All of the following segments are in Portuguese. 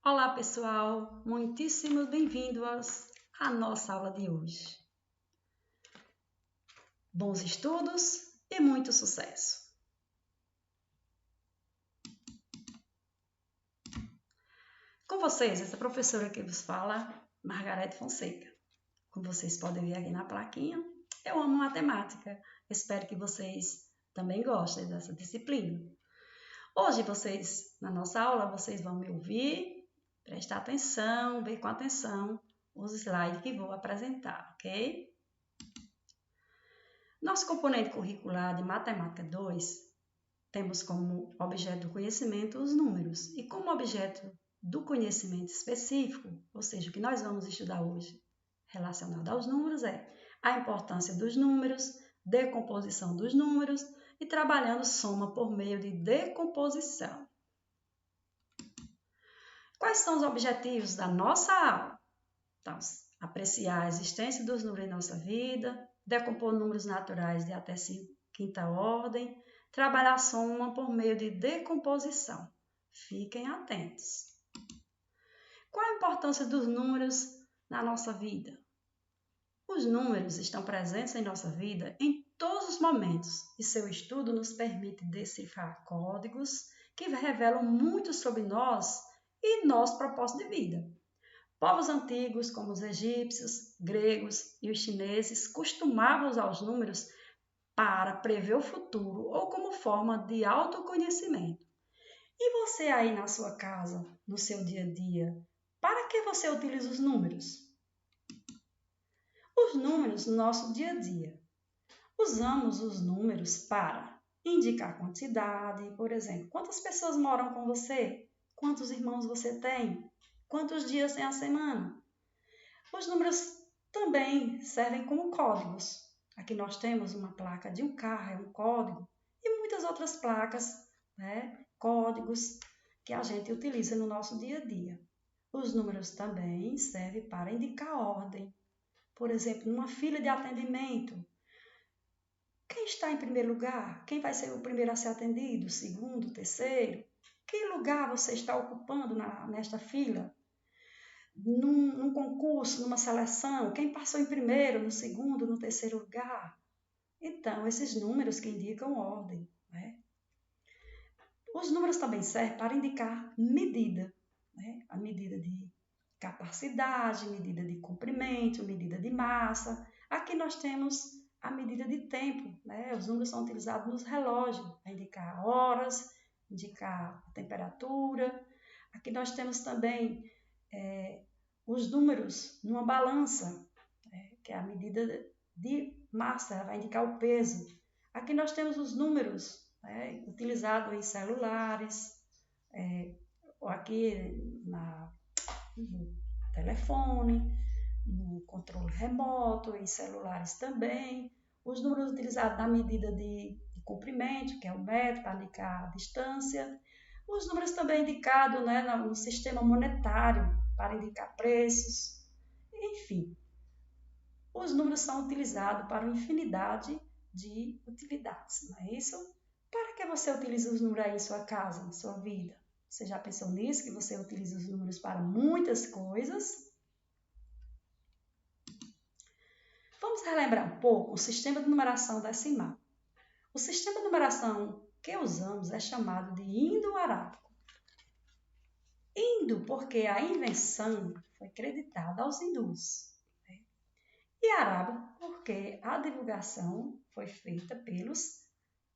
Olá pessoal, muitíssimo bem-vindos à nossa aula de hoje. Bons estudos e muito sucesso! Com vocês, essa professora que vos fala, Margarete Fonseca. Como vocês podem ver aqui na plaquinha, eu amo matemática. Espero que vocês também gostem dessa disciplina. Hoje na nossa aula, vocês vão me ouvir, prestar atenção, ver com atenção os slides que vou apresentar, ok? Nosso componente curricular de Matemática 2, temos como objeto do conhecimento os números e como objeto do conhecimento específico, ou seja, o que nós vamos estudar hoje relacionado aos números é a importância dos números, decomposição dos números e trabalhando soma por meio de decomposição. Quais são os objetivos da nossa aula? Então, apreciar a existência dos números em nossa vida, decompor números naturais de até quinta ordem, trabalhar a soma por meio de decomposição. Fiquem atentos. Qual a importância dos números na nossa vida? Os números estão presentes em nossa vida em todos os momentos e seu estudo nos permite decifrar códigos que revelam muito sobre nós e nosso propósito de vida. Povos antigos, como os egípcios, gregos e os chineses, costumavam usar os números para prever o futuro ou como forma de autoconhecimento. E você aí na sua casa, no seu dia a dia, para que você utiliza os números? Os números no nosso dia a dia. Usamos os números para indicar quantidade, por exemplo, quantas pessoas moram com você? Quantos irmãos você tem? Quantos dias tem a semana? Os números também servem como códigos. Aqui nós temos uma placa de um carro, é um código, e muitas outras placas, códigos que a gente utiliza no nosso dia a dia. Os números também servem para indicar ordem. Por exemplo, numa fila de atendimento, quem está em primeiro lugar? Quem vai ser o primeiro a ser atendido? Segundo, terceiro? Que lugar você está ocupando nesta fila? Num concurso, numa seleção, quem passou em primeiro, no segundo, no terceiro lugar? Então, esses números que indicam ordem. Os números também servem para indicar medida, a medida de capacidade, medida de comprimento, medida de massa. Aqui nós temos a medida de tempo, Os números são utilizados nos relógios, para indicar horas, indicar a temperatura. Aqui nós temos também os números numa balança, que é a medida de massa, ela vai indicar o peso. Aqui nós temos os números utilizados em celulares, ou aqui no telefone, no controle remoto, em celulares também. Os números utilizados na medida de comprimento, que é o metro, para indicar a distância. Os números também indicados no sistema monetário, para indicar preços. Enfim, os números são utilizados para uma infinidade de utilidades, não é isso? Para que você utiliza os números aí em sua casa, na sua vida? Você já pensou nisso, que você utiliza os números para muitas coisas? Vamos relembrar um pouco o sistema de numeração decimal. O sistema de numeração que usamos é chamado de indo-arábico. Indo porque a invenção foi creditada aos hindus. E arábico porque a divulgação foi feita pelos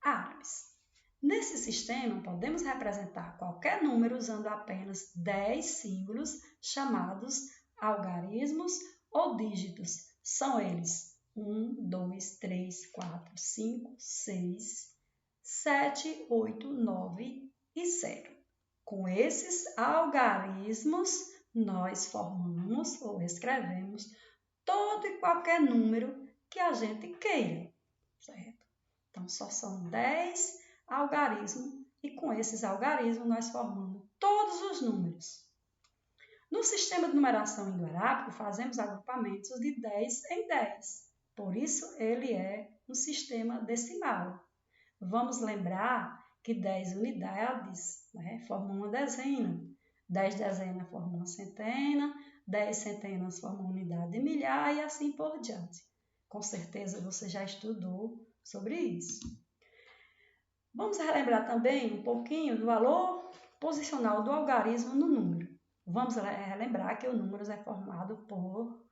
árabes. Nesse sistema, podemos representar qualquer número usando apenas 10 símbolos chamados algarismos ou dígitos. São eles 1, 2, 3, 4, 5, 6, 7, 8, 9 e 0. Com esses algarismos, nós formamos ou escrevemos todo e qualquer número que a gente queira, certo? Então, só são 10 algarismos e com esses algarismos nós formamos todos os números. No sistema de numeração indo-arábico, fazemos agrupamentos de 10 em 10. Por isso, ele é um sistema decimal. Vamos lembrar que 10 unidades formam uma dezena. 10 dezenas formam uma centena, 10 centenas formam uma unidade de milhar e assim por diante. Com certeza você já estudou sobre isso. Vamos relembrar também um pouquinho do valor posicional do algarismo no número. Vamos relembrar que o número é formado por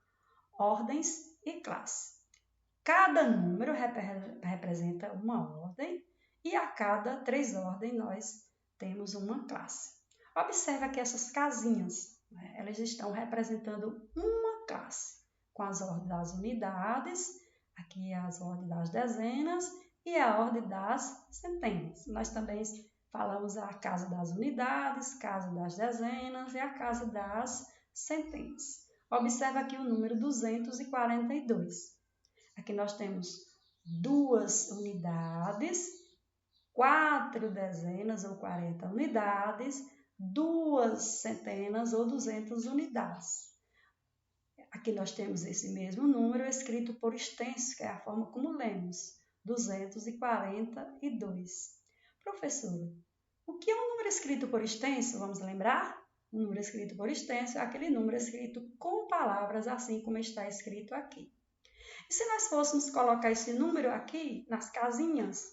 ordens e classes. Cada número representa uma ordem e a cada 3 ordens nós temos uma classe. Observa que essas casinhas, elas estão representando uma classe, com as ordens das unidades, aqui as ordens das dezenas e a ordem das centenas. Nós também falamos a casa das unidades, casa das dezenas e a casa das centenas. Observa aqui o número 242. Aqui nós temos 2 unidades, 4 dezenas ou 40 unidades, 2 centenas ou 200 unidades. Aqui nós temos esse mesmo número escrito por extenso, que é a forma como lemos, 242. Professora, o que é um número escrito por extenso? Vamos lembrar? O número escrito por extenso é aquele número escrito com palavras assim como está escrito aqui. E se nós fôssemos colocar esse número aqui nas casinhas,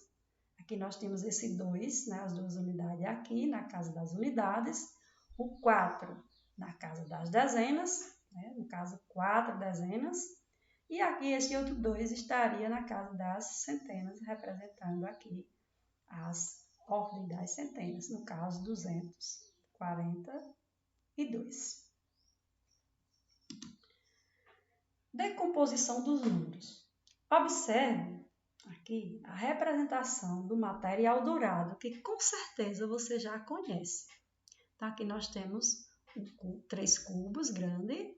aqui nós temos esse 2, as 2 unidades aqui na casa das unidades, o 4 na casa das dezenas, no caso 4 dezenas, e aqui esse outro 2 estaria na casa das centenas, representando aqui as ordens das centenas, no caso 242. Decomposição dos números. Observe aqui a representação do material dourado, que com certeza você já conhece. Então, aqui nós temos 3 cubos grandes,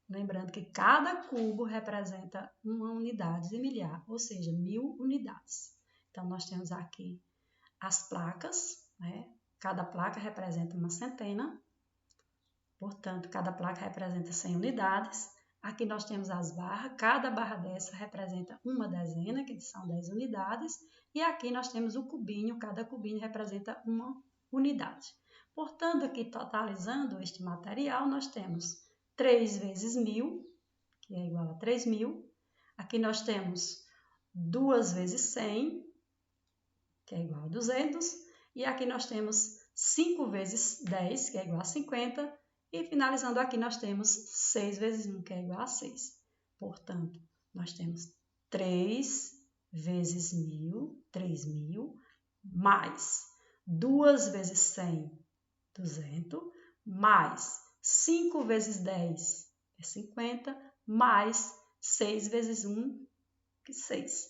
lembrando que cada cubo representa uma unidade de milhar, ou seja, 1000 unidades. Então, nós temos aqui as placas, cada placa representa uma centena, portanto, cada placa representa 100 unidades. Aqui nós temos as barras, cada barra dessa representa uma dezena, que são 10 unidades, e aqui nós temos o cubinho, cada cubinho representa uma unidade. Portanto, aqui totalizando este material, nós temos 3 vezes 1000, que é igual a 3000. Aqui nós temos 2 vezes 100, que é igual a 200. E aqui nós temos 5 vezes 10, que é igual a 50. E finalizando aqui, nós temos 6 vezes 1, que é igual a 6. Portanto, nós temos 3 vezes 1000, 3000, mais 2 vezes 100, 200, mais 5 vezes 10, é 50, mais 6 vezes 1, que é 6.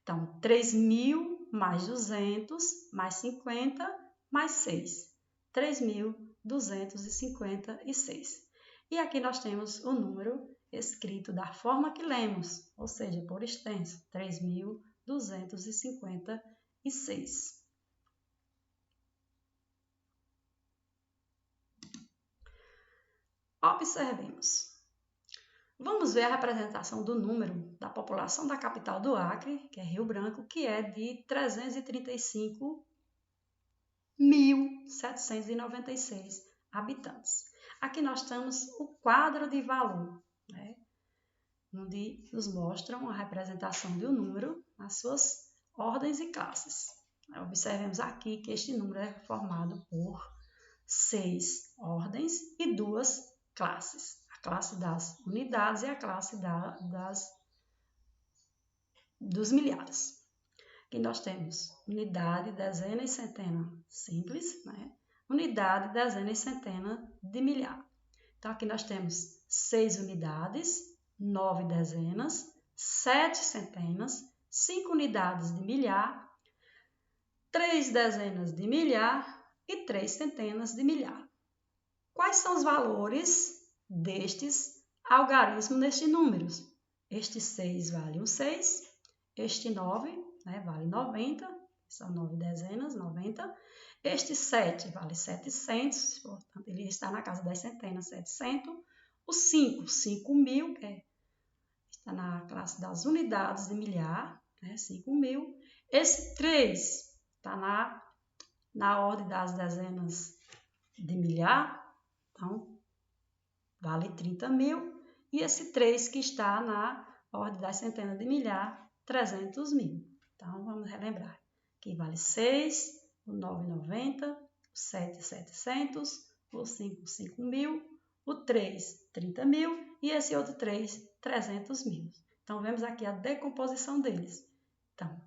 Então, 3000 mais 200, mais 50, mais 6. 3.256. E aqui nós temos o número escrito da forma que lemos, ou seja, por extenso, 3.256. Observemos. Vamos ver a representação do número da população da capital do Acre, que é Rio Branco, que é de 335.796 habitantes. Aqui nós temos o quadro de valor, onde nos mostram a representação de um número nas suas ordens e classes. Observemos aqui que este número é formado por 6 ordens e 2 classes. A classe das unidades e a classe dos milhares. Aqui nós temos unidade, dezena e centena simples, unidade, dezena e centena de milhar. Então, aqui nós temos 6 unidades, 9 dezenas, 7 centenas, 5 unidades de milhar, 3 dezenas de milhar e 3 centenas de milhar. Quais são os valores destes algarismos, destes números? Este 6 vale um 6, este 9 vale 90, são 9 dezenas, 90. Este 7 vale 700, portanto, ele está na casa das centenas, 700. O 5, 5.000, que está na classe das unidades de milhar, 5.000. Esse 3 está na ordem das dezenas de milhar, Então, vale 30 mil. E esse 3 que está na ordem das centenas de milhar, 300 mil. Então, vamos relembrar. Aqui vale 6, o 9, 90, o 7, 700, o 5, 5 mil, o 3, 30 mil e esse outro 3, 300 mil. Então, vemos aqui a decomposição deles. Então,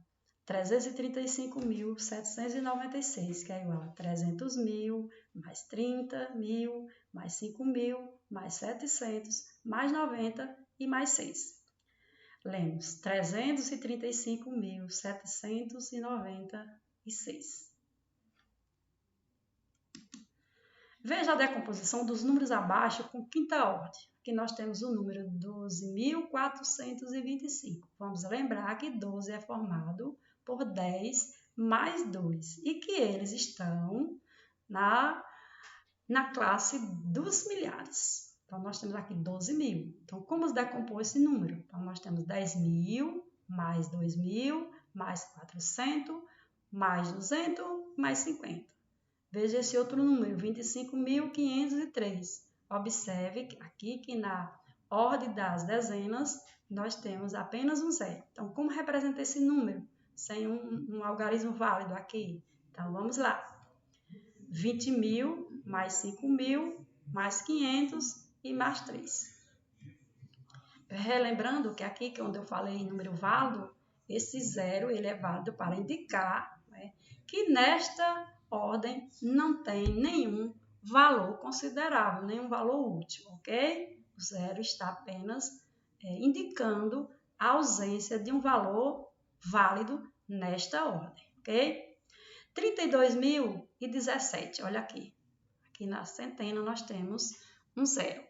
335.796, que é igual a 300 mil, mais 30 mil, mais 5 mil, mais 700, mais 90 e mais 6. Lemos 335.796. Veja a decomposição dos números abaixo com quinta ordem. Aqui nós temos o número 12.425. Vamos lembrar que 12 é formado por 10 mais 2 e que eles estão na classe dos milhares. Então, nós temos aqui 12 mil. Então, como decompor esse número? Então, nós temos 10 mil, mais 2 mil, mais 400, mais 200, mais 50. Veja esse outro número, 25.503. Observe aqui que na ordem das dezenas, nós temos apenas um zero. Então, como representa esse número? Sem um algarismo válido aqui. Então, vamos lá. 20 mil, mais 5 mil, mais 500 e mais 3. Relembrando que aqui, quando eu falei em número válido, esse zero ele é válido para indicar, né, que nesta ordem não tem nenhum valor considerável, nenhum valor útil, ok? O zero está apenas indicando a ausência de um valor válido nesta ordem, ok? 32.017, olha aqui. Aqui na centena nós temos um zero.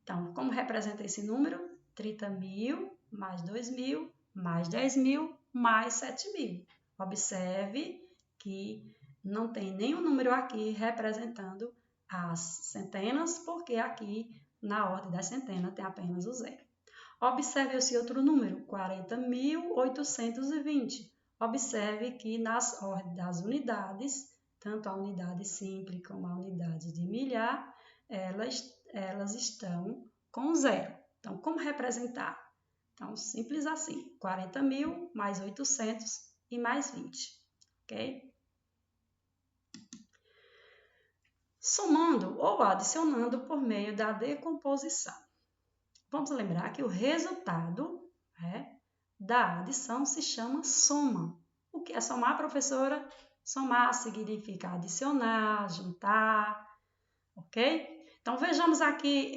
Então, como representa esse número? 30 mil, mais 2 mil, mais 10 mil, mais 7 mil. Observe que não tem nenhum número aqui representando as centenas, porque aqui na ordem das centenas tem apenas o zero. Observe esse outro número, 40.820. Observe que nas ordens das unidades, tanto a unidade simples como a unidade de milhar, elas estão com zero. Então, como representar? Então, simples assim, 40 mil mais 800 e mais 20, ok? Somando ou adicionando por meio da decomposição. Vamos lembrar que o resultado da adição se chama soma. O que é somar, professora? Somar significa adicionar, juntar, ok? Então, vejamos aqui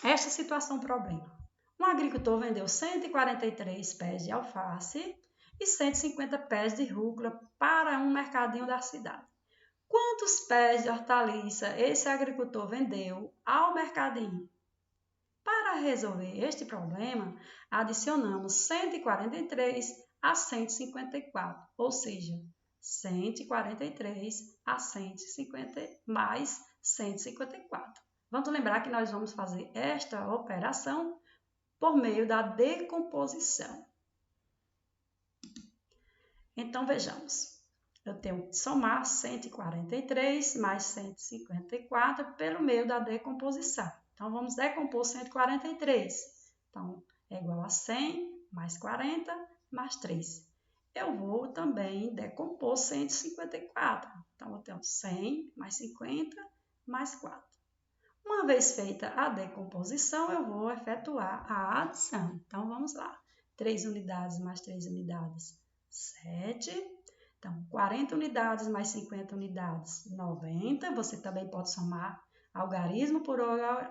esta situação problema. Um agricultor vendeu 143 pés de alface e 150 pés de rúcula para um mercadinho da cidade. Quantos pés de hortaliça esse agricultor vendeu ao mercadinho? Para resolver este problema, adicionamos 143 a 154, ou seja, 143 a 150 mais 154. Vamos lembrar que nós vamos fazer esta operação por meio da decomposição. Então, vejamos. Eu tenho que somar 143 mais 154 pelo meio da decomposição. Então, vamos decompor 143. Então, é igual a 100 mais 40 mais 3. Eu vou também decompor 154. Então, eu tenho 100 mais 50 mais 4. Uma vez feita a decomposição, eu vou efetuar a adição. Então, vamos lá. 3 unidades mais 3 unidades, 7. Então, 40 unidades mais 50 unidades, 90. Você também pode somar algarismo por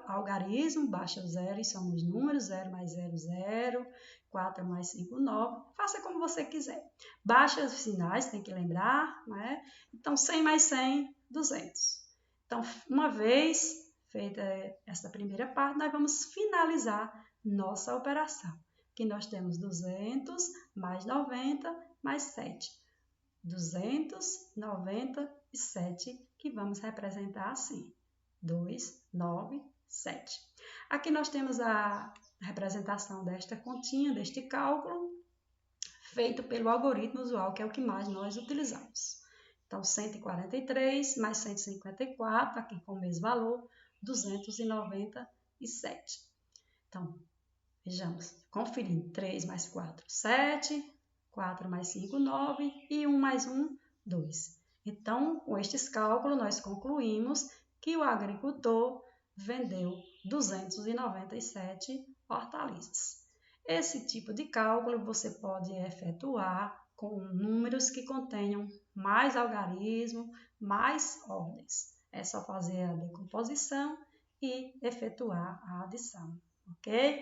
algarismo, baixa o zero e soma os números, 0 mais 0, 0, 4 mais 5, 9. Faça como você quiser. Baixa os sinais, tem que lembrar, né? Então, 100 mais 100, 200. Então, uma vez feita essa primeira parte, nós vamos finalizar nossa operação. Aqui nós temos 200 mais 90 mais 7. 297, que vamos representar assim. 2, 9, 7. Aqui nós temos a representação desta continha, deste cálculo, feito pelo algoritmo usual, que é o que mais nós utilizamos. Então, 143 mais 154, aqui com o mesmo valor, 297. Então, vejamos, conferindo, 3 mais 4, 7, 4 mais 5, 9 e 1 mais 1, 2. Então, com estes cálculos, nós concluímos que o agricultor vendeu 297 hortaliças. Esse tipo de cálculo você pode efetuar com números que contenham mais algarismo, mais ordens. É só fazer a decomposição e efetuar a adição, ok?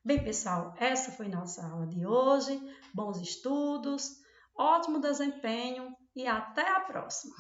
Bem, pessoal, essa foi nossa aula de hoje. Bons estudos, ótimo desempenho e até a próxima!